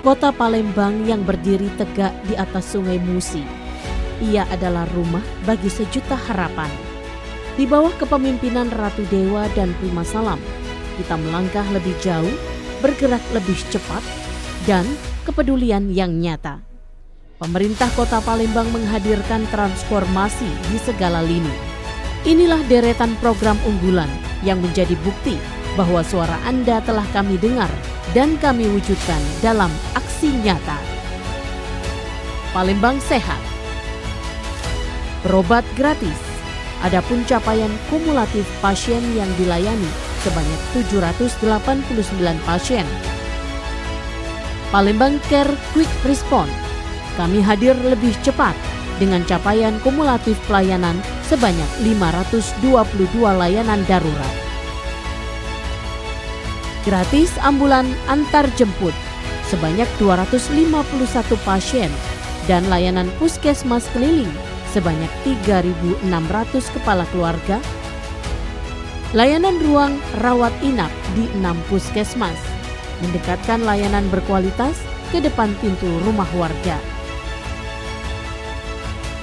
Kota Palembang yang berdiri tegak di atas Sungai Musi. Ia adalah rumah bagi sejuta harapan. Di bawah kepemimpinan Ratu Dewa dan Prima Salam, kita melangkah lebih jauh, bergerak lebih cepat, dan kepedulian yang nyata. Pemerintah Kota Palembang menghadirkan transformasi di segala lini. Inilah deretan program unggulan yang menjadi bukti bahwa suara Anda telah kami dengar dan kami wujudkan dalam aksi nyata. Palembang Sehat. Berobat gratis. Adapun capaian kumulatif pasien yang dilayani sebanyak 789 pasien. Palembang Care Quick Response. Kami hadir lebih cepat dengan capaian kumulatif pelayanan sebanyak 522 layanan darurat. Gratis ambulan antar jemput sebanyak 251 pasien dan layanan puskesmas keliling sebanyak 3.600 kepala keluarga. Layanan ruang rawat inap di 6 puskesmas mendekatkan layanan berkualitas ke depan pintu rumah warga.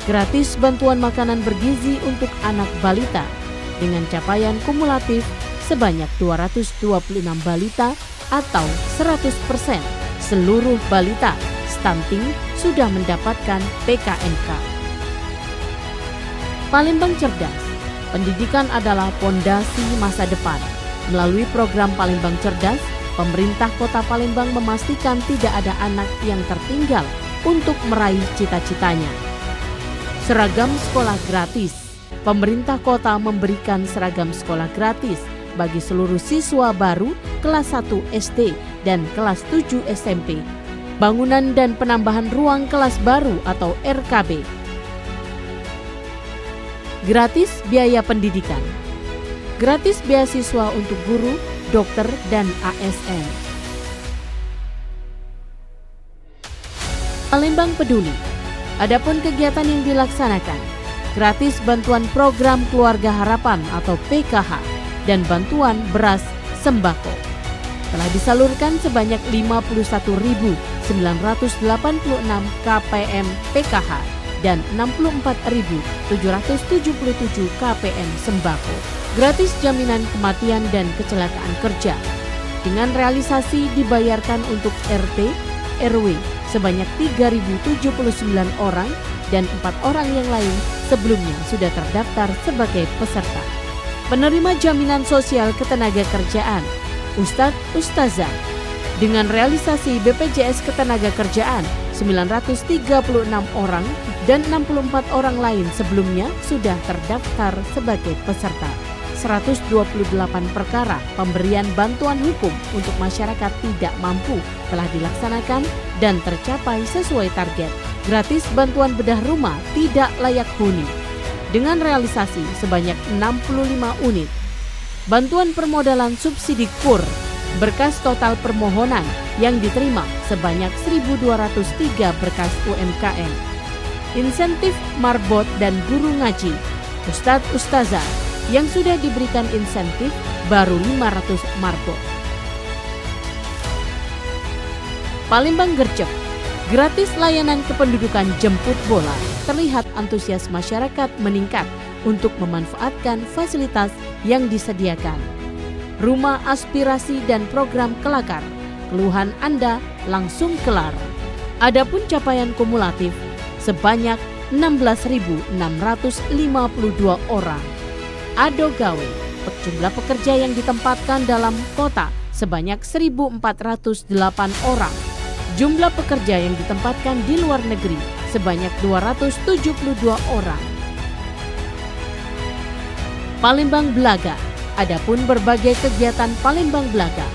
Gratis bantuan makanan bergizi untuk anak balita dengan capaian kumulatif sebanyak 226 balita atau 100% seluruh balita stunting sudah mendapatkan PKMK. Palembang Cerdas. Pendidikan adalah pondasi masa depan. Melalui program Palembang Cerdas, pemerintah Kota Palembang memastikan tidak ada anak yang tertinggal untuk meraih cita-citanya. Seragam sekolah gratis. Pemerintah kota memberikan seragam sekolah gratis bagi seluruh siswa baru kelas 1 SD dan kelas 7 SMP. Bangunan dan penambahan ruang kelas baru atau RKB. Gratis biaya pendidikan. Gratis beasiswa untuk guru, dokter, dan ASN. Palembang Peduli. Adapun kegiatan yang dilaksanakan, gratis bantuan program Keluarga Harapan atau PKH dan bantuan beras sembako. Telah disalurkan sebanyak 51.986 KPM PKH dan 64.777 KPM sembako. Gratis jaminan kematian dan kecelakaan kerja. Dengan realisasi dibayarkan untuk RT, RW sebanyak 3.079 orang dan 4 orang yang lain sebelumnya sudah terdaftar sebagai peserta. Penerima jaminan sosial ketenagakerjaan, Ustadz Ustazah, dengan realisasi BPJS Ketenagakerjaan 936 orang dan 64 orang lain sebelumnya sudah terdaftar sebagai peserta. 128 perkara pemberian bantuan hukum untuk masyarakat tidak mampu telah dilaksanakan dan tercapai sesuai target. Gratis bantuan bedah rumah tidak layak huni dengan realisasi sebanyak 65 unit. Bantuan permodalan subsidi KUR, berkas total permohonan yang diterima sebanyak 1.203 berkas UMKM. Insentif marbot dan guru ngaji, Ustadz Ustazah, yang sudah diberikan insentif baru 500 marbot. Palembang Gercep. Gratis layanan kependudukan jemput bola. Terlihat antusias masyarakat meningkat untuk memanfaatkan fasilitas yang disediakan. Rumah aspirasi dan program kelakar. Keluhan Anda langsung kelar. Adapun capaian kumulatif sebanyak 16.652 orang. Ado gawe, jumlah pekerja yang ditempatkan dalam kota sebanyak 1.408 orang. Jumlah pekerja yang ditempatkan di luar negeri sebanyak 272 orang. Palembang Belaga. Adapun berbagai kegiatan Palembang Belaga.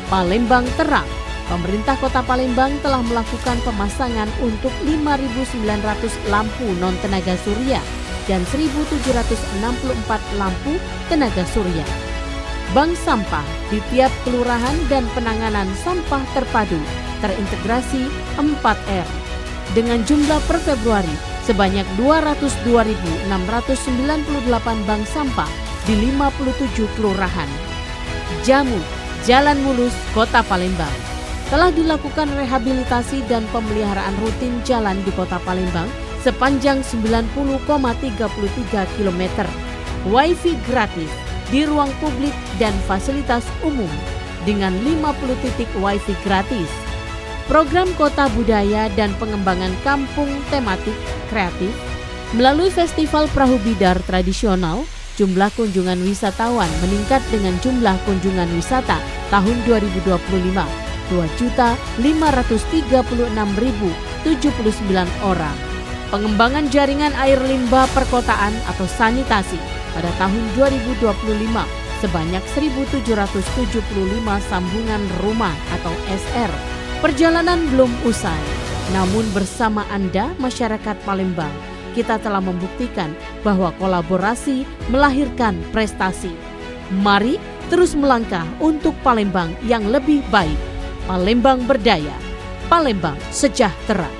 Palembang Terang. Pemerintah Kota Palembang telah melakukan pemasangan untuk 5.900 lampu non-tenaga surya dan 1.764 lampu tenaga surya. Bank sampah di tiap kelurahan dan penanganan sampah terpadu terintegrasi 4R dengan jumlah per Februari sebanyak 202.698 bank sampah di 57 kelurahan. Jamu, Jalan Mulus, Kota Palembang. telah dilakukan rehabilitasi dan pemeliharaan rutin jalan di Kota Palembang sepanjang 90,33 km. Wifi gratis di ruang publik dan fasilitas umum dengan 50 titik wifi gratis. Program Kota Budaya dan pengembangan kampung tematik kreatif melalui Festival Perahu Bidar tradisional, jumlah kunjungan wisatawan meningkat dengan jumlah kunjungan wisata tahun 2025 2.536.079 orang. Pengembangan jaringan air limbah perkotaan atau sanitasi pada tahun 2025 sebanyak 1.775 sambungan rumah atau SR. Perjalanan belum usai, namun bersama Anda masyarakat Palembang, kita telah membuktikan bahwa kolaborasi melahirkan prestasi. Mari terus melangkah untuk Palembang yang lebih baik. Palembang berdaya, Palembang sejahtera.